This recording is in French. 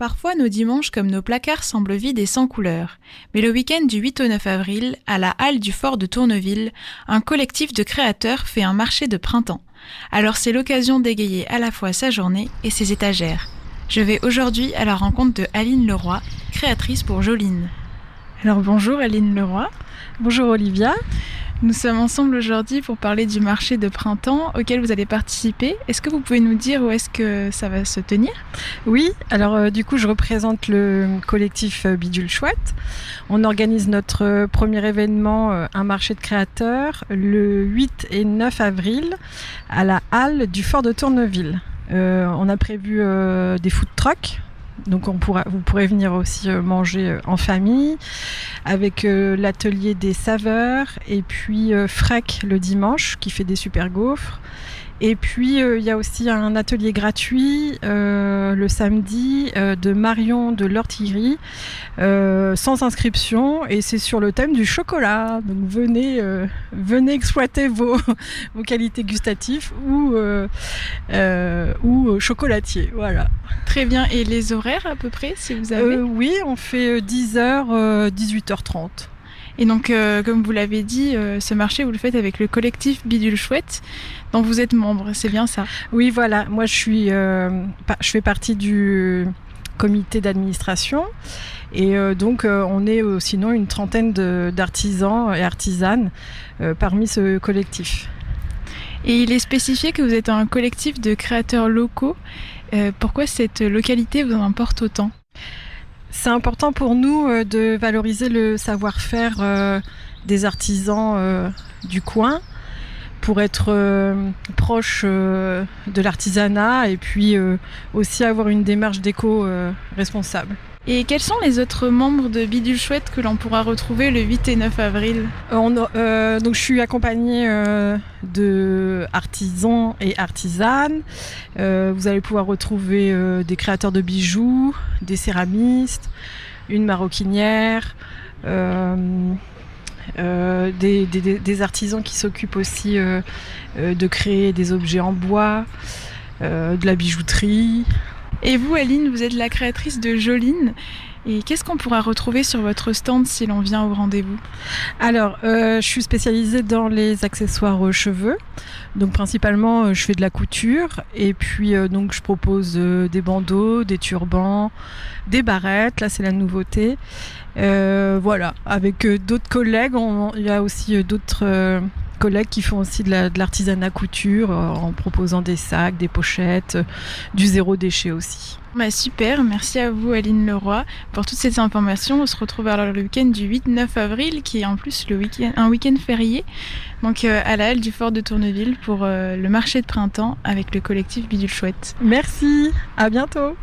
Parfois, nos dimanches comme nos placards semblent vides et sans couleur. Mais le week-end du 8 au 9 avril, à la halle du fort de Tourneville, un collectif de créateurs fait un marché de printemps. Alors c'est l'occasion d'égayer à la fois sa journée et ses étagères. Je vais aujourd'hui à la rencontre de Aline Leroy, créatrice pour Joline. Alors bonjour Aline Leroy. Bonjour Olivia. Nous sommes ensemble aujourd'hui pour parler du marché de printemps auquel vous allez participer. Est-ce que vous pouvez nous dire où est-ce que ça va se tenir ? Oui, alors du coup je représente le collectif Bidule Chouette. On organise notre premier événement, un marché de créateurs, le 8 et 9 avril à la halle du fort de Tourneville. On a prévu des food trucks. Donc vous pourrez venir aussi manger en famille avec l'atelier des saveurs et puis Frec le dimanche qui fait des super gaufres. Et puis il y a aussi un atelier gratuit le samedi de Marion de l'Ortillerie sans inscription et c'est sur le thème du chocolat. Donc venez exploiter vos qualités gustatives ou chocolatier. Voilà. Très bien. Et les horaires à peu près si vous avez Oui, on fait 10h, 18h30. Et donc, comme vous l'avez dit, ce marché, vous le faites avec le collectif Bidule Chouette, dont vous êtes membre, c'est bien ça ? Oui, voilà. Moi, je fais partie du comité d'administration. Et donc, on est sinon une trentaine d'artisans et artisanes parmi ce collectif. Et il est spécifié que vous êtes un collectif de créateurs locaux. Pourquoi cette localité vous importe autant ? C'est important pour nous de valoriser le savoir-faire des artisans du coin pour être proche de l'artisanat et puis aussi avoir une démarche d'éco-responsable. Et quels sont les autres membres de Bidule Chouette que l'on pourra retrouver le 8 et 9 avril ? Donc je suis accompagnée de artisans et artisanes. Vous allez pouvoir retrouver des créateurs de bijoux, des céramistes, une maroquinière, des artisans qui s'occupent aussi de créer des objets en bois, de la bijouterie. Et vous, Aline, vous êtes la créatrice de Joline. Et qu'est-ce qu'on pourra retrouver sur votre stand si l'on vient au rendez-vous ? Alors, je suis spécialisée dans les accessoires cheveux. Donc, principalement, je fais de la couture. Et puis, donc, je propose des bandeaux, des turbans, des barrettes. Là, c'est la nouveauté. Voilà. Avec d'autres collègues, il y a aussi d'autres collègues qui font aussi de l'artisanat couture en proposant des sacs, des pochettes, du zéro déchet aussi. Super, merci à vous Aline Leroy pour toutes ces informations. On se retrouve alors le week-end du 8-9 avril qui est en plus un week-end férié donc à la halle du fort de Tourneville pour le marché de printemps avec le collectif Bidule Chouette. Merci, à bientôt.